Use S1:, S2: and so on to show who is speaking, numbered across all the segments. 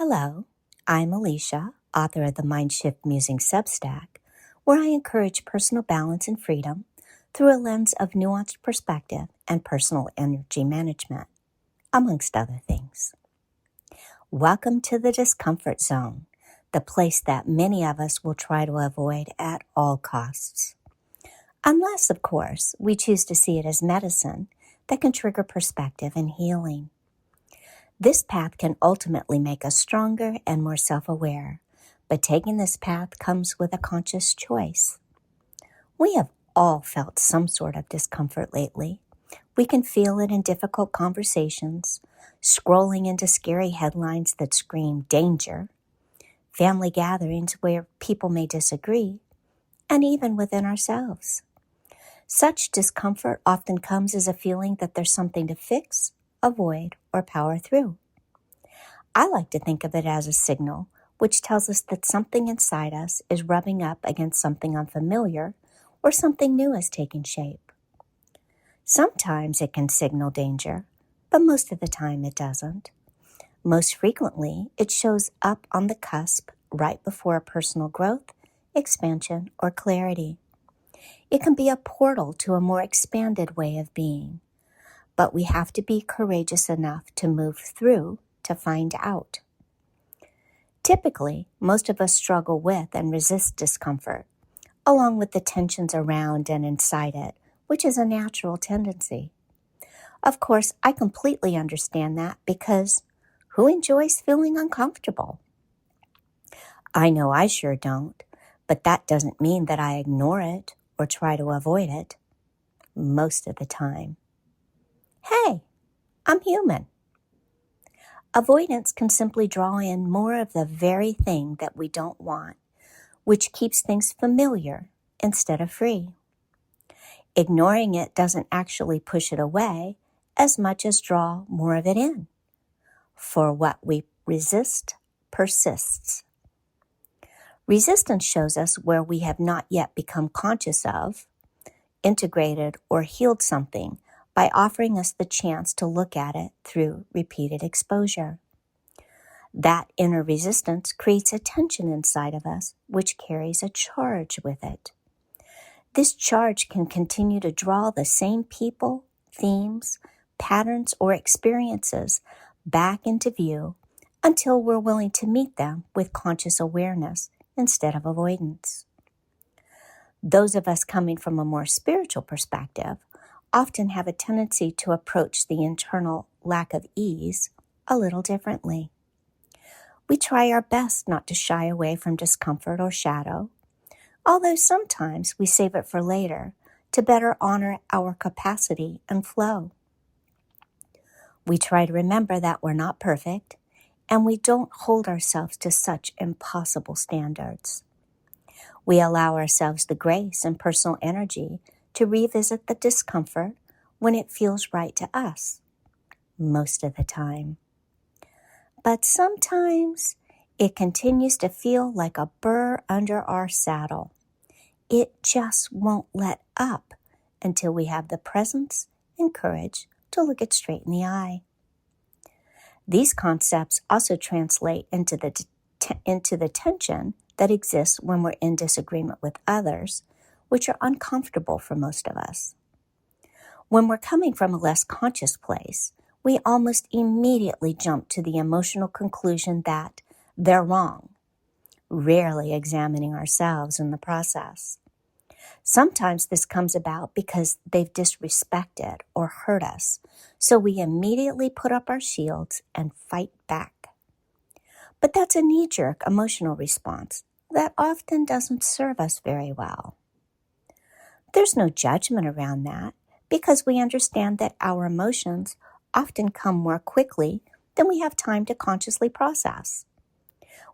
S1: Hello, I'm Alecia, author of the MindShift Musings substack, where I encourage personal balance and freedom through a lens of nuanced perspective and personal energy management, amongst other things. Welcome to the discomfort zone, the place that many of us will try to avoid at all costs. Unless, of course, we choose to see it as medicine that can trigger perspective and healing. This path can ultimately make us stronger and more self-aware, but taking this path comes with a conscious choice. We have all felt some sort of discomfort lately. We can feel it in difficult conversations, scrolling into scary headlines that scream danger, family gatherings where people may disagree, and even within ourselves. Such discomfort often comes as a feeling that there's something to fix, avoid, or power through. I like to think of it as a signal which tells us that something inside us is rubbing up against something unfamiliar or something new is taking shape. Sometimes it can signal danger, but most of the time it doesn't. Most frequently, it shows up on the cusp right before a personal growth, expansion, or clarity. It can be a portal to a more expanded way of being, but we have to be courageous enough to move through to find out. Typically, most of us struggle with and resist discomfort, along with the tensions around and inside it, which is a natural tendency. Of course, I completely understand that because who enjoys feeling uncomfortable? I know I sure don't, but that doesn't mean that I ignore it or try to avoid it most of the time. Hey, I'm human. Avoidance can simply draw in more of the very thing that we don't want, which keeps things familiar instead of free. Ignoring it doesn't actually push it away as much as draw more of it in. For what we resist persists. Resistance shows us where we have not yet become conscious of, integrated, or healed something by offering us the chance to look at it through repeated exposure. That inner resistance creates a tension inside of us, which carries a charge with it. This charge can continue to draw the same people, themes, patterns, or experiences back into view until we're willing to meet them with conscious awareness instead of avoidance. Those of us coming from a more spiritual perspective often have a tendency to approach the internal lack of ease a little differently. We try our best not to shy away from discomfort or shadow, although sometimes we save it for later to better honor our capacity and flow. We try to remember that we're not perfect, and we don't hold ourselves to such impossible standards. We allow ourselves the grace and personal energy to revisit the discomfort when it feels right to us, most of the time. But sometimes it continues to feel like a burr under our saddle. It just won't let up until we have the presence and courage to look it straight in the eye. These concepts also translate into the tension that exists when we're in disagreement with others, which are uncomfortable for most of us. When we're coming from a less conscious place, we almost immediately jump to the emotional conclusion that they're wrong, rarely examining ourselves in the process. Sometimes this comes about because they've disrespected or hurt us, so we immediately put up our shields and fight back. But that's a knee-jerk emotional response that often doesn't serve us very well. There's no judgment around that because we understand that our emotions often come more quickly than we have time to consciously process.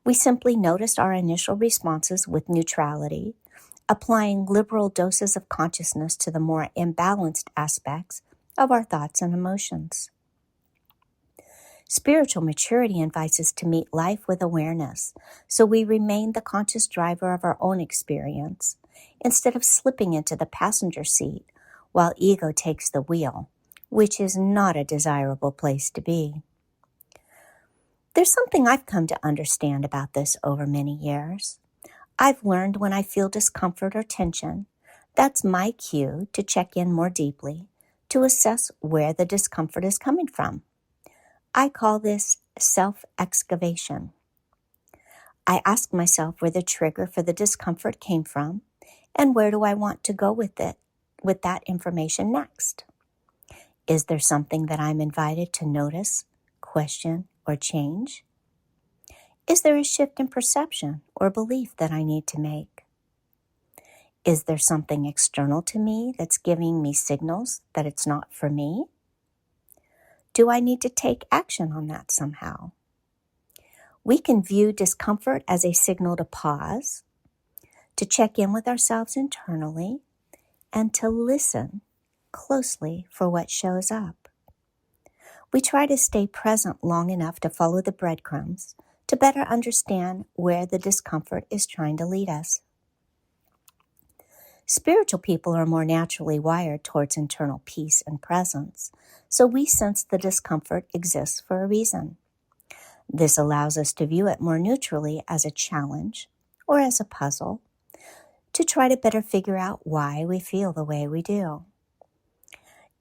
S1: We simply notice our initial responses with neutrality, applying liberal doses of consciousness to the more imbalanced aspects of our thoughts and emotions. Spiritual maturity invites us to meet life with awareness, so we remain the conscious driver of our own experience, instead of slipping into the passenger seat while ego takes the wheel, which is not a desirable place to be. There's something I've come to understand about this over many years. I've learned when I feel discomfort or tension, that's my cue to check in more deeply to assess where the discomfort is coming from. I call this self-excavation. I ask myself where the trigger for the discomfort came from and where do I want to go with that information next. Is there something that I'm invited to notice, question, or change? Is there a shift in perception or belief that I need to make? Is there something external to me that's giving me signals that it's not for me? Do I need to take action on that somehow? We can view discomfort as a signal to pause, to check in with ourselves internally, and to listen closely for what shows up. We try to stay present long enough to follow the breadcrumbs to better understand where the discomfort is trying to lead us. Spiritual people are more naturally wired towards internal peace and presence, so we sense the discomfort exists for a reason. This allows us to view it more neutrally as a challenge or as a puzzle to try to better figure out why we feel the way we do.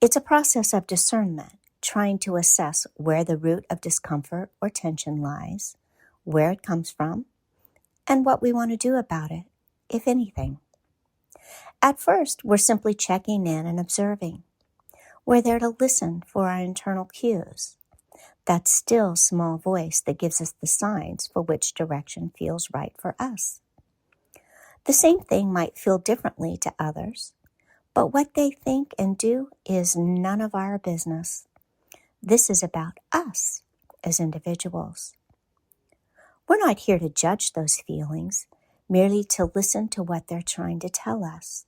S1: It's a process of discernment, trying to assess where the root of discomfort or tension lies, where it comes from, and what we want to do about it, if anything. At first, we're simply checking in and observing. We're there to listen for our internal cues, that still small voice that gives us the signs for which direction feels right for us. The same thing might feel differently to others, but what they think and do is none of our business. This is about us as individuals. We're not here to judge those feelings, merely to listen to what they're trying to tell us.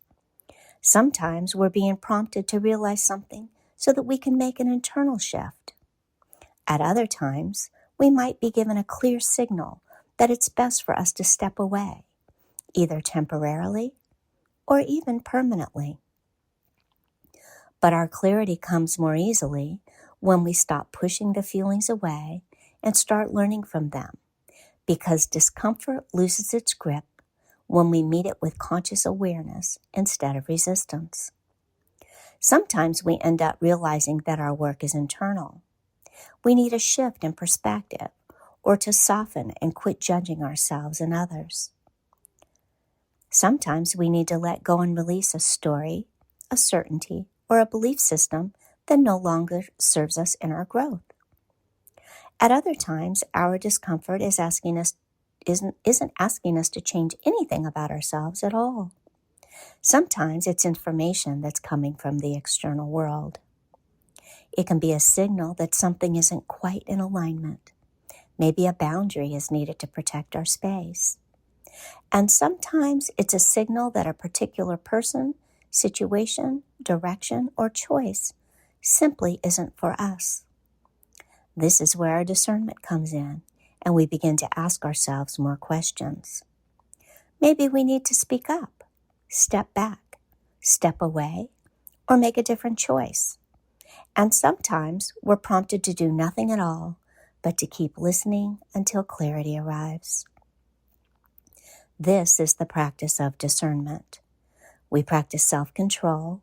S1: Sometimes we're being prompted to realize something so that we can make an internal shift. At other times, we might be given a clear signal that it's best for us to step away, either temporarily or even permanently. But our clarity comes more easily when we stop pushing the feelings away and start learning from them, because discomfort loses its grip when we meet it with conscious awareness instead of resistance. Sometimes we end up realizing that our work is internal. We need a shift in perspective or to soften and quit judging ourselves and others. Sometimes we need to let go and release a story, a certainty, or a belief system that no longer serves us in our growth. At other times, our discomfort isn't asking us to change anything about ourselves at all. Sometimes it's information that's coming from the external world. It can be a signal that something isn't quite in alignment. Maybe a boundary is needed to protect our space. And sometimes it's a signal that a particular person, situation, direction, or choice simply isn't for us. This is where our discernment comes in, and we begin to ask ourselves more questions. Maybe we need to speak up, step back, step away, or make a different choice. And sometimes we're prompted to do nothing at all, but to keep listening until clarity arrives. This is the practice of discernment. We practice self-control,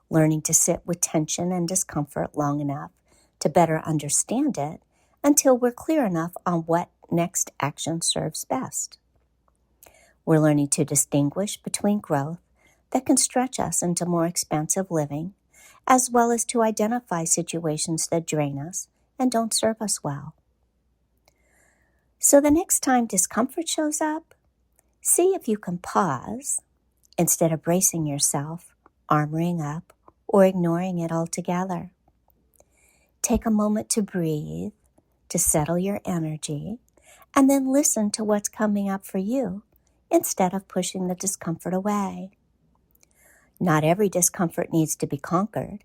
S1: learning to sit with tension and discomfort long enough to better understand it until we're clear enough on what next action serves best. We're learning to distinguish between growth that can stretch us into more expansive living, as well as to identify situations that drain us and don't serve us well. So the next time discomfort shows up, see if you can pause instead of bracing yourself, armoring up, or ignoring it altogether. Take a moment to breathe, to settle your energy, and then listen to what's coming up for you instead of pushing the discomfort away. Not every discomfort needs to be conquered,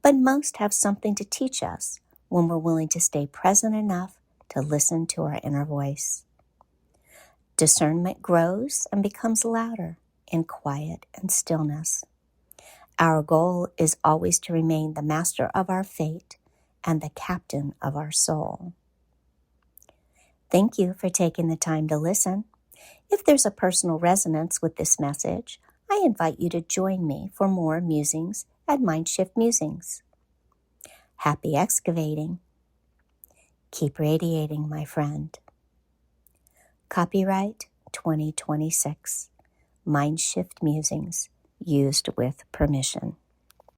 S1: but most have something to teach us when we're willing to stay present enough to listen to our inner voice. Discernment grows and becomes louder in quiet and stillness. Our goal is always to remain the master of our fate and the captain of our soul. Thank you for taking the time to listen. If there's a personal resonance with this message, I invite you to join me for more musings at MindShift Musings. Happy excavating. Keep radiating, my friend. Copyright 2026. MindShift Musings, used with permission.